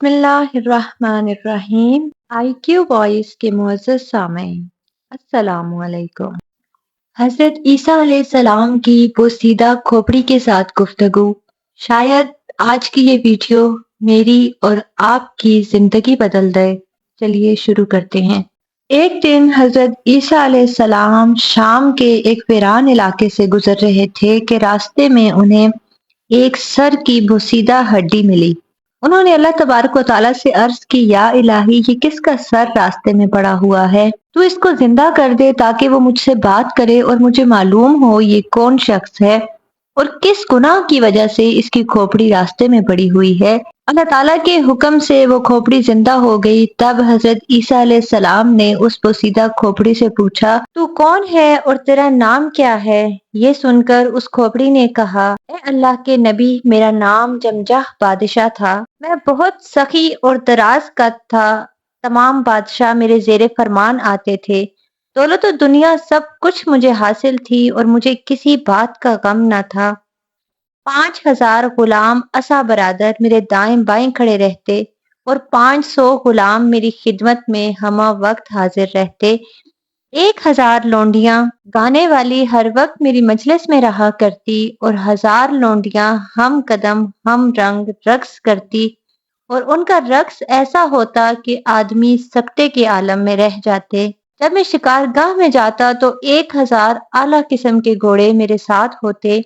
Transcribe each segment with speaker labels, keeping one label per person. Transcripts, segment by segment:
Speaker 1: بسم اللہ الرحمن الرحیم۔ آئی کیو وائس کے معزز سامعین، السلام علیکم۔ حضرت عیسیٰ علیہ السلام کی بوسیدہ کھوپڑی کے ساتھ گفتگو۔ شاید آج کی یہ ویڈیو میری اور آپ کی زندگی بدل دے۔ چلیے شروع کرتے ہیں۔ ایک دن حضرت عیسیٰ علیہ السلام شام کے ایک ویران علاقے سے گزر رہے تھے کہ راستے میں انہیں ایک سر کی بوسیدہ ہڈی ملی۔ انہوں نے اللہ تبارک و تعالیٰ سے عرض کی، یا الہی، یہ کس کا سر راستے میں پڑا ہوا ہے؟ تو اس کو زندہ کر دے تاکہ وہ مجھ سے بات کرے اور مجھے معلوم ہو یہ کون شخص ہے اور کس گناہ کی وجہ سے اس کی کھوپڑی راستے میں پڑی ہوئی ہے۔ اللہ تعالیٰ کے حکم سے وہ کھوپڑی زندہ ہو گئی۔ تب حضرت عیسیٰ علیہ السلام نے اس بوسیدہ کھوپڑی سے پوچھا، تو کون ہے اور تیرا نام کیا ہے؟ یہ سن کر اس کھوپڑی نے کہا، اے اللہ کے نبی، میرا نام جمجہ بادشاہ تھا۔ میں بہت سخی اور دراز قد تھا۔ تمام بادشاہ میرے زیر فرمان آتے تھے۔ دولت و دنیا سب کچھ مجھے حاصل تھی اور مجھے کسی بات کا غم نہ تھا۔ 5,000 غلام عصا برادر میرے دائیں بائیں کھڑے رہتے اور 500 غلام میری خدمت میں ہمہ وقت حاضر رہتے۔ 1,000 لونڈیاں گانے والی ہر وقت میری مجلس میں رہا کرتی اور 1,000 لونڈیاں ہم قدم ہم رنگ رقص کرتی، اور ان کا رقص ایسا ہوتا کہ آدمی سکتے کے عالم میں رہ جاتے۔ جب میں شکار گاہ میں جاتا تو 1,000 اعلیٰ قسم کے گھوڑے میرے ساتھ ہوتے۔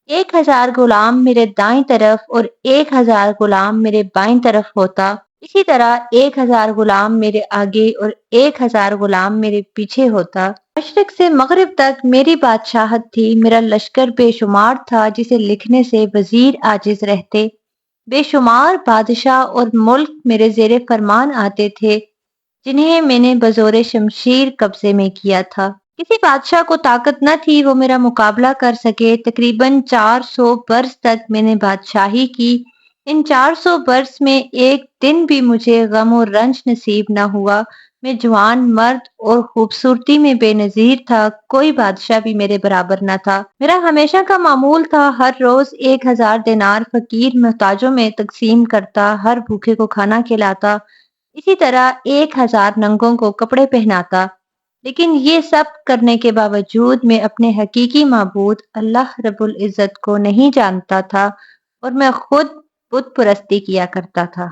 Speaker 1: 1,000 غلام میرے دائیں طرف اور 1,000 غلام میرے بائیں طرف ہوتا۔ اسی طرح 1,000 غلام میرے آگے اور 1,000 غلام میرے پیچھے ہوتا۔ مشرق سے مغرب تک میری بادشاہت تھی۔ میرا لشکر بے شمار تھا جسے لکھنے سے وزیر عاجز رہتے۔ بے شمار بادشاہ اور ملک میرے زیر فرمان آتے تھے جنہیں میں نے بزور شمشیر قبضے میں کیا تھا۔ کسی بادشاہ کو طاقت نہ تھی وہ میرا مقابلہ کر سکے۔ تقریباً 400 برس تک میں نے بادشاہی کی۔ ان 400 برس میں ایک دن بھی مجھے غم و رنج نصیب نہ ہوا۔ میں جوان مرد اور خوبصورتی میں بے نظیر تھا۔ کوئی بادشاہ بھی میرے برابر نہ تھا۔ میرا ہمیشہ کا معمول تھا ہر روز 1,000 دینار فقیر محتاجوں میں تقسیم کرتا، ہر بھوکے کو کھانا کھلاتا، اسی طرح 1,000 ننگوں کو کپڑے پہناتا۔ لیکن یہ سب کرنے کے باوجود میں اپنے حقیقی معبود اللہ رب العزت کو نہیں جانتا تھا اور میں خود بت پرستی کیا کرتا تھا۔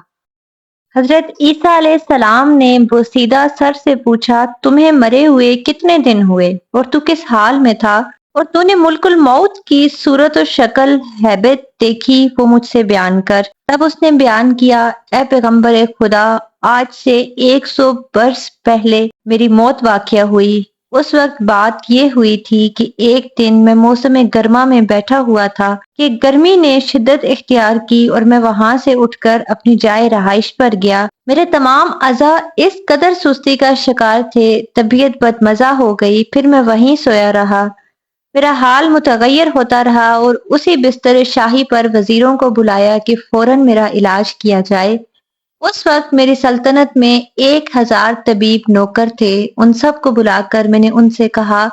Speaker 1: حضرت عیسیٰ علیہ السلام نے بوسیدہ سر سے پوچھا، تمہیں مرے ہوئے کتنے دن ہوئے اور تو کس حال میں تھا اور تو نے ملک الموت کی صورت و شکل ہیبت دیکھی، وہ مجھ سے بیان کر۔ تب اس نے بیان کیا، اے پیغمبر خدا، آج سے 100 برس پہلے میری موت واقع ہوئی۔ اس وقت بات یہ ہوئی تھی کہ ایک دن میں موسم گرما میں بیٹھا ہوا تھا کہ گرمی نے شدت اختیار کی اور میں وہاں سے اٹھ کر اپنی جائے رہائش پر گیا۔ میرے تمام اعضاء اس قدر سستی کا شکار تھے، طبیعت بد مزہ ہو گئی، پھر میں وہیں سویا رہا۔ میرا حال متغیر ہوتا رہا اور اسی بستر شاہی پر وزیروں کو بلایا کہ فوراً میرا علاج کیا جائے۔ اس وقت میری سلطنت میں 1,000 طبیب نوکر تھے۔ ان سب کو بلا کر میں نے ان سے کہا،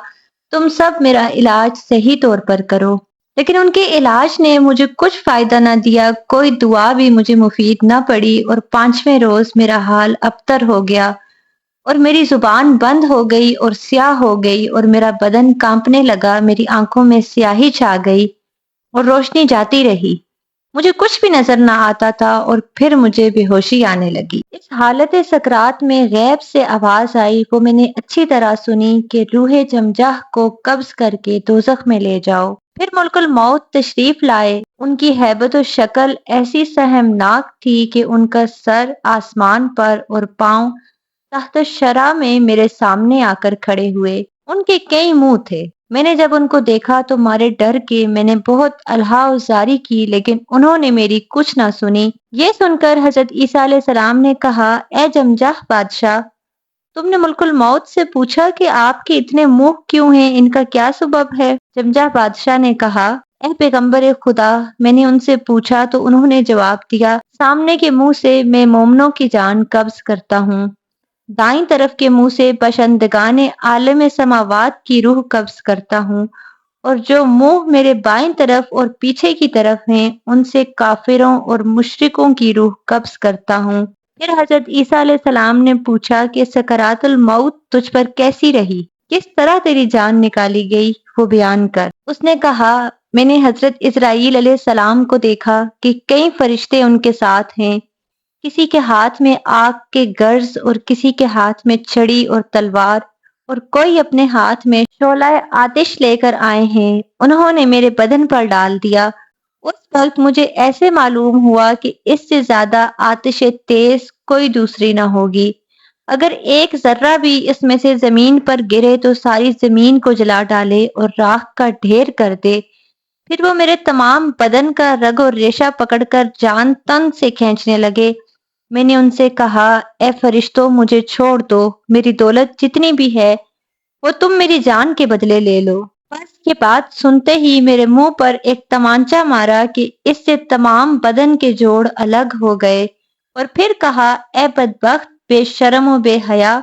Speaker 1: تم سب میرا علاج صحیح طور پر کرو۔ لیکن ان کے علاج نے مجھے کچھ فائدہ نہ دیا، کوئی دعا بھی مجھے مفید نہ پڑی، اور 5ویں روز میرا حال ابتر ہو گیا اور میری زبان بند ہو گئی اور سیاہ ہو گئی اور میرا بدن کانپنے لگا، میری آنکھوں میں سیاہی چھا گئی اور روشنی جاتی رہی۔ مجھے کچھ بھی نظر نہ آتا تھا اور پھر مجھے بے ہوشی آنے لگی۔ اس حالت سکرات میں غیب سے آواز آئی، وہ میں نے اچھی طرح سنی کہ روح جمجہ کو قبض کر کے دوزخ میں لے جاؤ۔ پھر ملک الموت تشریف لائے۔ ان کی ہیبت و شکل ایسی سہمناک تھی کہ ان کا سر آسمان پر اور پاؤں تحت الشرع میں میرے سامنے آ کر کھڑے ہوئے۔ ان کے کئی منہ تھے۔ میں نے جب ان کو دیکھا تو مارے ڈر کے میں نے بہت الہا و زاری کی، لیکن انہوں نے میری کچھ نہ سنی۔ یہ سن کر حضرت عیسیٰ علیہ السلام نے کہا، اے جمجہ بادشاہ، تم نے ملک الموت سے پوچھا کہ آپ کے اتنے منہ کیوں ہیں، ان کا کیا سبب ہے؟ جمجہ بادشاہ نے کہا، اے پیغمبر خدا، میں نے ان سے پوچھا تو انہوں نے جواب دیا، سامنے کے منہ سے میں مومنوں کی جان قبض کرتا ہوں، دائیں طرف کے منہ سے باشندگان عالم سماوات کی روح قبض کرتا ہوں، اور جو منہ میرے بائیں طرف اور پیچھے کی طرف ہیں ان سے کافروں اور مشرکوں کی روح قبض کرتا ہوں۔ پھر حضرت عیسیٰ علیہ السلام نے پوچھا کہ سکرات الموت تجھ پر کیسی رہی؟ کس طرح تیری جان نکالی گئی وہ بیان کر۔ اس نے کہا میں نے حضرت اسرائیل علیہ السلام کو دیکھا کہ کئی فرشتے ان کے ساتھ ہیں، کسی کے ہاتھ میں آگ کے گرز اور کسی کے ہاتھ میں چھڑی اور تلوار اور کوئی اپنے ہاتھ میں شعلہ آتش لے کر آئے ہیں، انہوں نے میرے بدن پر ڈال دیا۔ اس وقت مجھے ایسے معلوم ہوا کہ اس سے زیادہ آتش تیز کوئی دوسری نہ ہوگی، اگر ایک ذرہ بھی اس میں سے زمین پر گرے تو ساری زمین کو جلا ڈالے اور راکھ کا ڈھیر کر دے۔ پھر وہ میرے تمام بدن کا رگ اور ریشہ پکڑ کر جان تن سے کھینچنے لگے۔ میں نے ان سے کہا اے فرشتوں مجھے چھوڑ دو، میری دولت جتنی بھی ہے وہ تم میری جان کے بدلے لے لو۔ بس یہ بات سنتے ہی میرے منہ پر ایک تمانچہ مارا کہ اس سے تمام بدن کے جوڑ الگ ہو گئے، اور پھر کہا اے بدبخت بے شرم و بے حیا،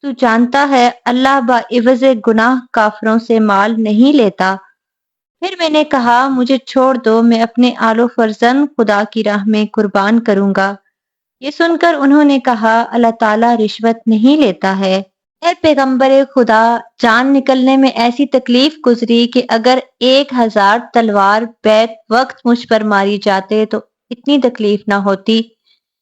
Speaker 1: تو جانتا ہے اللہ بعوض گناہ کافروں سے مال نہیں لیتا۔ پھر میں نے کہا مجھے چھوڑ دو، میں اپنے آل و فرزند خدا کی راہ میں قربان کروں گا۔ یہ سن کر انہوں نے کہا اللہ تعالیٰ رشوت نہیں لیتا ہے۔ اے پیغمبر خدا، جان نکلنے میں ایسی تکلیف گزری کہ اگر 1000 تلوار بیک وقت مجھ پر ماری جاتے تو اتنی تکلیف نہ ہوتی۔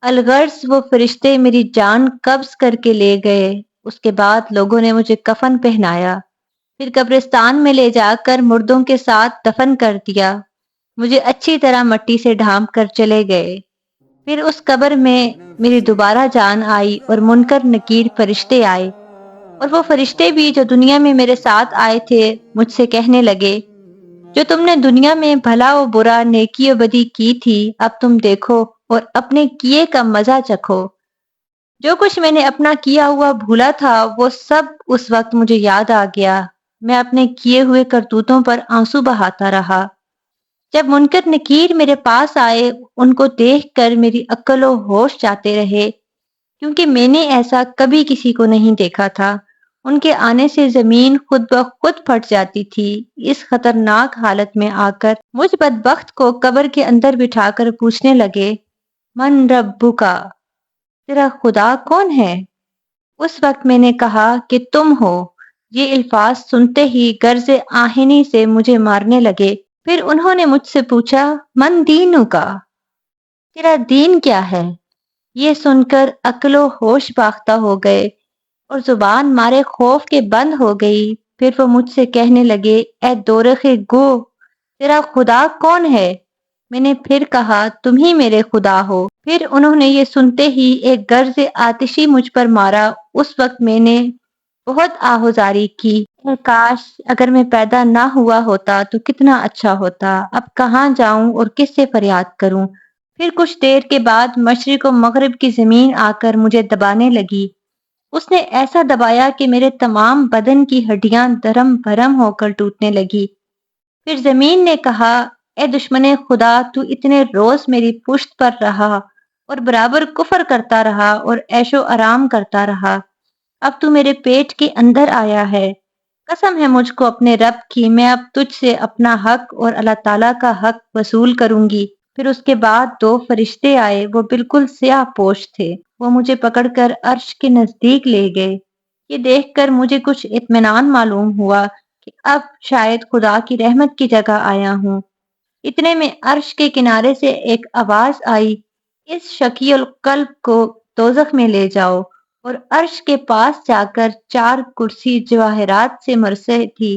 Speaker 1: الغرض وہ فرشتے میری جان قبض کر کے لے گئے۔ اس کے بعد لوگوں نے مجھے کفن پہنایا، پھر قبرستان میں لے جا کر مردوں کے ساتھ دفن کر دیا، مجھے اچھی طرح مٹی سے ڈھانپ کر چلے گئے۔ پھر اس قبر میں میری دوبارہ جان آئی اور منکر نکیر فرشتے آئے، اور وہ فرشتے بھی جو دنیا میں میرے ساتھ آئے تھے مجھ سے کہنے لگے جو تم نے دنیا میں بھلا و برا نیکی و بدی کی تھی اب تم دیکھو اور اپنے کیے کا مزہ چکھو۔ جو کچھ میں نے اپنا کیا ہوا بھولا تھا وہ سب اس وقت مجھے یاد آ گیا۔ میں اپنے کیے ہوئے کرتوتوں پر آنسو بہاتا رہا۔ جب منکر نکیر میرے پاس آئے ان کو دیکھ کر میری عقل و ہوش جاتے رہے، کیونکہ میں نے ایسا کبھی کسی کو نہیں دیکھا تھا۔ ان کے آنے سے زمین خود بخود پھٹ جاتی تھی۔ اس خطرناک حالت میں آ کر مجھ بدبخت کو قبر کے اندر بٹھا کر پوچھنے لگے من ربکا، تیرا خدا کون ہے؟ اس وقت میں نے کہا کہ تم ہو۔ یہ الفاظ سنتے ہی گرز آہنی سے مجھے مارنے لگے۔ پھر انہوں نے مجھ سے پوچھا من دینکا، تیرا دین کیا ہے؟ یہ سن کر عقل و ہوش باختہ ہو گئے اور زبان مارے خوف کے بند ہو گئی۔ پھر وہ مجھ سے کہنے لگے اے دورخ گو، تیرا خدا کون ہے؟ میں نے پھر کہا تم ہی میرے خدا ہو۔ پھر انہوں نے یہ سنتے ہی ایک گرز آتشی مجھ پر مارا۔ اس وقت میں نے بہت آہوزاری کی اے کاش اگر میں پیدا نہ ہوا ہوتا تو کتنا اچھا ہوتا، اب کہاں جاؤں اور کس سے فریاد کروں؟ پھر کچھ دیر کے بعد مشرق و مغرب کی زمین آ کر مجھے دبانے لگی۔ اس نے ایسا دبایا کہ میرے تمام بدن کی ہڈیاں دھرم بھرم ہو کر ٹوٹنے لگی۔ پھر زمین نے کہا اے دشمن خدا، تو اتنے روز میری پشت پر رہا اور برابر کفر کرتا رہا اور عیش و آرام کرتا رہا، اب تو میرے پیٹ کے اندر آیا ہے۔ قسم ہے مجھ کو اپنے رب کی، میں اب تجھ سے اپنا حق اور اللہ تعالیٰ کا حق وصول کروں گی۔ پھر اس کے بعد 2 فرشتے آئے، وہ بالکل سیاہ پوش تھے، وہ مجھے پکڑ کر عرش کے نزدیک لے گئے۔ یہ دیکھ کر مجھے کچھ اطمینان معلوم ہوا کہ اب شاید خدا کی رحمت کی جگہ آیا ہوں۔ اتنے میں عرش کے کنارے سے ایک آواز آئی اس شقی القلب کو دوزخ میں لے جاؤ، اور عرش کے پاس جا کر 4 کرسی جواہرات سے مرصع تھی۔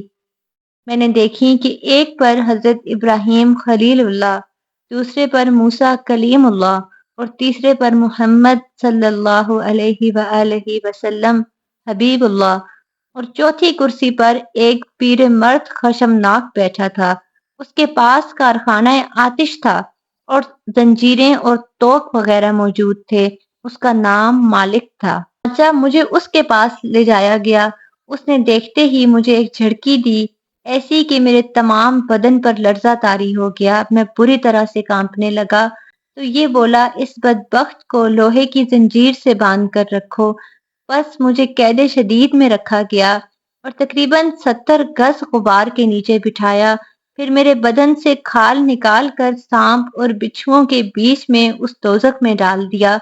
Speaker 1: میں نے دیکھی کہ ایک پر حضرت ابراہیم خلیل اللہ، دوسرے پر موسیٰ کلیم اللہ اور تیسرے پر محمد صلی اللہ علیہ وآلہ وسلم حبیب اللہ، اور چوتھی کرسی پر ایک پیر مرد خشمناک بیٹھا تھا۔ اس کے پاس کارخانہ آتش تھا اور زنجیریں اور توق وغیرہ موجود تھے۔ اس کا نام مالک تھا۔ مجھے اس کے پاس لے جایا گیا۔ اس نے دیکھتے ہی مجھے ایک جھڑکی دی، ایسی کہ میرے تمام بدن پر لرزہ طاری ہو گیا، میں بری طرح سے کانپنے لگا۔ تو یہ بولا اس بدبخت کو لوہے کی زنجیر سے باندھ کر رکھو۔ بس مجھے قید شدید میں رکھا گیا۔ اور تقریباً 70 گز غبار کے نیچے بٹھایا، پھر میرے بدن سے کھال نکال کر سانپ اور بچھوؤں کے بیچ میں اس دوزخ میں ڈال دیا۔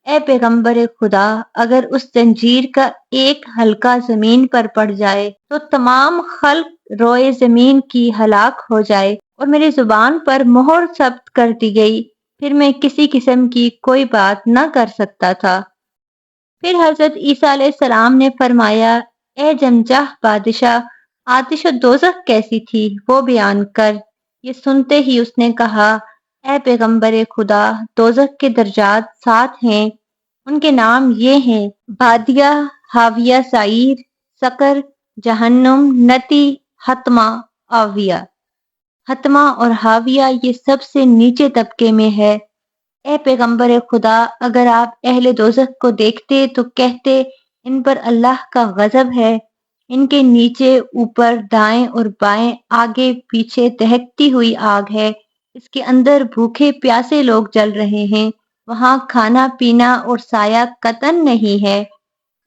Speaker 1: اے پیغمبر خدا، اگر اس زنجیر کا ایک حلقہ زمین پر پڑ جائے تو تمام خلق روئے زمین کی ہلاک ہو جائے، اور میری زبان پر مہر ثبت کر دی گئی، پھر میں کسی قسم کی کوئی بات نہ کر سکتا تھا۔ پھر حضرت عیسیٰ علیہ السلام نے فرمایا، اے جمجہ بادشاہ، آتش و دوزخ کیسی تھی وہ بیان کر۔ یہ سنتے ہی اس نے کہا، اے پیغمبر خدا، دوزخ کے درجات 7 ہیں، ان کے نام یہ ہیں: بادیہ، حاویہ، سعیر، سقر، جہنم، نتی، حطمہ، آویہ۔ حطمہ اور حاویہ یہ سب سے نیچے طبقے میں ہے۔ اے پیغمبر خدا، اگر آپ اہل دوزخ کو دیکھتے تو کہتے ان پر اللہ کا غضب ہے، ان کے نیچے، اوپر، دائیں اور بائیں، آگے پیچھے دہکتی ہوئی آگ ہے، اس کے اندر بھوکے پیاسے لوگ جل رہے ہیں، وہاں کھانا پینا اور سایہ قطعاً نہیں ہے،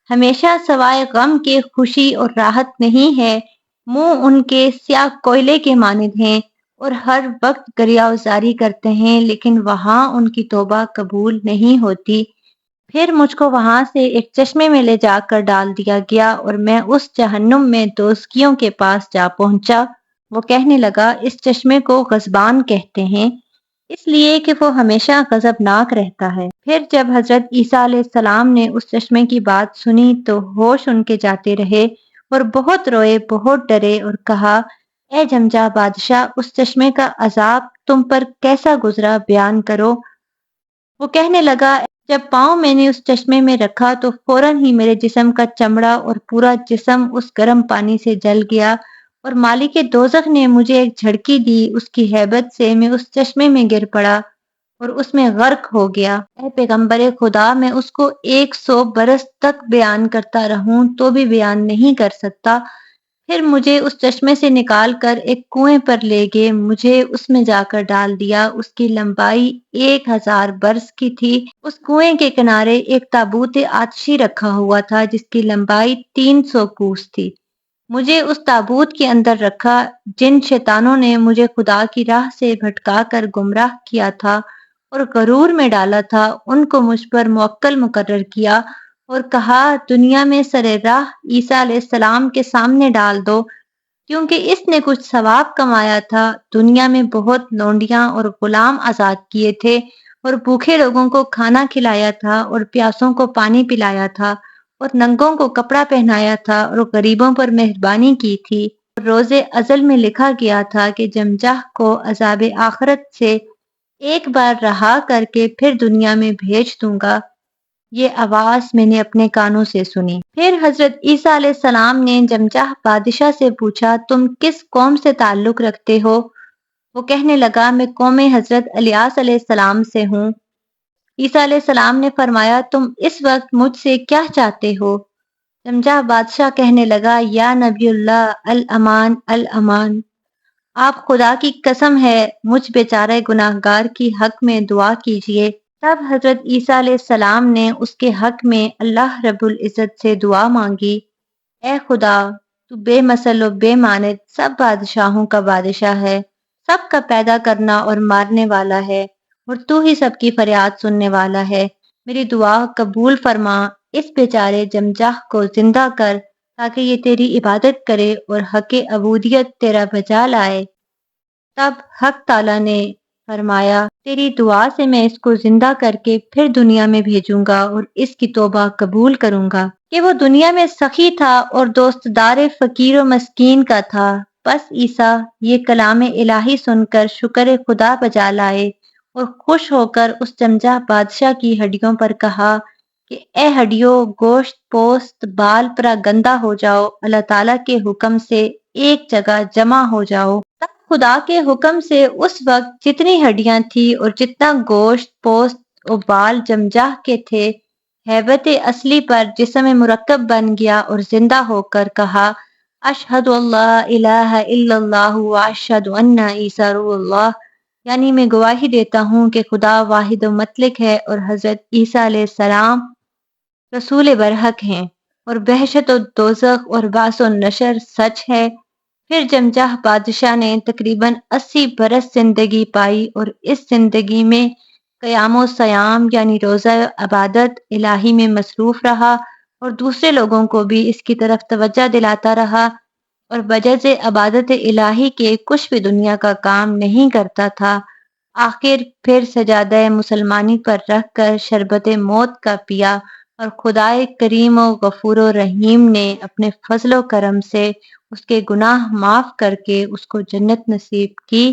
Speaker 1: ہمیشہ سوائے غم کے خوشی اور راحت نہیں ہے، منہ ان کے سیاہ کوئلے کے مانند ہیں اور ہر وقت گریہ وزاری کرتے ہیں، لیکن وہاں ان کی توبہ قبول نہیں ہوتی۔ پھر مجھ کو وہاں سے ایک چشمے میں لے جا کر ڈال دیا گیا اور میں اس جہنم میں دوزخیوں کے پاس جا پہنچا۔ وہ کہنے لگا، اس چشمے کو غضبان کہتے ہیں، اس لیے کہ وہ ہمیشہ غضبناک رہتا ہے۔ پھر جب حضرت عیسیٰ علیہ السلام نے اس چشمے کی بات سنی تو ہوش ان کے جاتے رہے اور بہت روئے، بہت ڈرے اور کہا، اے جمجہ بادشاہ، اس چشمے کا عذاب تم پر کیسا گزرا بیان کرو۔ وہ کہنے لگا، جب پاؤں میں نے اس چشمے میں رکھا تو فوراً ہی میرے جسم کا چمڑا اور پورا جسم اس گرم پانی سے جل گیا، اور مالک دوزخ نے مجھے ایک جھڑکی دی، اس کی ہیبت سے میں اس چشمے میں گر پڑا اور اس میں غرق ہو گیا۔ اے پیغمبر خدا، میں اس کو 100 برس تک بیان کرتا رہوں تو بھی بیان نہیں کر سکتا۔ پھر مجھے اس چشمے سے نکال کر ایک کنویں پر لے گئے، مجھے اس میں جا کر ڈال دیا، اس کی لمبائی 1000 برس کی تھی۔ اس کنویں کے کنارے ایک تابوت آتشی رکھا ہوا تھا جس کی لمبائی 300 کوس تھی۔ مجھے اس تابوت کے اندر رکھا، جن شیطانوں نے مجھے خدا کی راہ سے بھٹکا کر گمراہ کیا تھا اور غرور میں ڈالا تھا، ان کو مجھ پر موکل مقرر کیا اور کہا، دنیا میں سر راہ عیسیٰ علیہ السلام کے سامنے ڈال دو، کیونکہ اس نے کچھ ثواب کمایا تھا، دنیا میں بہت لونڈیاں اور غلام آزاد کیے تھے، اور بھوکے لوگوں کو کھانا کھلایا تھا اور پیاسوں کو پانی پلایا تھا، اور ننگوں کو کپڑا پہنایا تھا اور غریبوں پر مہربانی کی تھی۔ روز ازل میں لکھا گیا تھا کہ جمجہ کو عذاب آخرت سے ایک بار رہا کر کے پھر دنیا میں بھیج دوں گا۔ یہ آواز میں نے اپنے کانوں سے سنی۔ پھر حضرت عیسیٰ علیہ السلام نے جمجہ بادشاہ سے پوچھا، تم کس قوم سے تعلق رکھتے ہو؟ وہ کہنے لگا، میں قوم حضرت الیاس علیہ السلام سے ہوں۔ عیسیٰ علیہ السلام نے فرمایا، تم اس وقت مجھ سے کیا چاہتے ہو؟ جمجہ بادشاہ کہنے لگا، یا نبی اللہ، الامان الامان، آپ خدا کی قسم ہے مجھ بیچارہ گناہ گار کی حق میں دعا کیجیے۔ تب حضرت عیسیٰ علیہ السلام نے اس کے حق میں اللہ رب العزت سے دعا مانگی، اے خدا، تو بے مثل و بے مانند سب بادشاہوں کا بادشاہ ہے، سب کا پیدا کرنا اور مارنے والا ہے، اور تو ہی سب کی فریاد سننے والا ہے، میری دعا قبول فرما، اس بیچارے جمجہ کو زندہ کر تاکہ یہ تیری عبادت کرے اور حق عبودیت تیرا بجا لائے۔ تب حق تعالیٰ نے فرمایا، تیری دعا سے میں اس کو زندہ کر کے پھر دنیا میں بھیجوں گا اور اس کی توبہ قبول کروں گا کہ وہ دنیا میں سخی تھا اور دوست دار فقیر و مسکین کا تھا۔ بس عیسیٰ یہ کلام الہی سن کر شکر خدا بجا لائے اور خوش ہو کر اس جمجہ بادشاہ کی ہڈیوں پر کہا کہ اے ہڈیوں، گوشت، پوست، بال پرا گندہ ہو جاؤ، اللہ تعالیٰ کے حکم سے ایک جگہ جمع ہو جاؤ۔ تب خدا کے حکم سے اس وقت جتنی ہڈیاں تھی اور جتنا گوشت، پوست و بال جمجہ کے تھے، ہیبت اصلی پر جسم مرکب بن گیا اور زندہ ہو کر کہا، اشہد اللہ الہ الا اللہ و اشہد ان عیسیٰ روح اللہ، یعنی میں گواہی دیتا ہوں کہ خدا واحد و مطلق ہے اور حضرت عیسیٰ علیہ السلام رسول برحق ہیں۔ اور وحشت و دوزخ اور بعث و نشر سچ ہے۔ پھر جمجاہ بادشاہ نے تقریباً 80 برس زندگی پائی اور اس زندگی میں قیام و سیام یعنی روزہ عبادت الہی میں مصروف رہا اور دوسرے لوگوں کو بھی اس کی طرف توجہ دلاتا رہا، اور بجز عبادت الہی کے کچھ بھی دنیا کا کام نہیں کرتا تھا۔ آخر پھر سجادہ مسلمانی پر رکھ کر شربت موت کا پیا اور خدائے کریم و غفور و رحیم نے اپنے فضل و کرم سے اس کے گناہ معاف کر کے اس کو جنت نصیب کی۔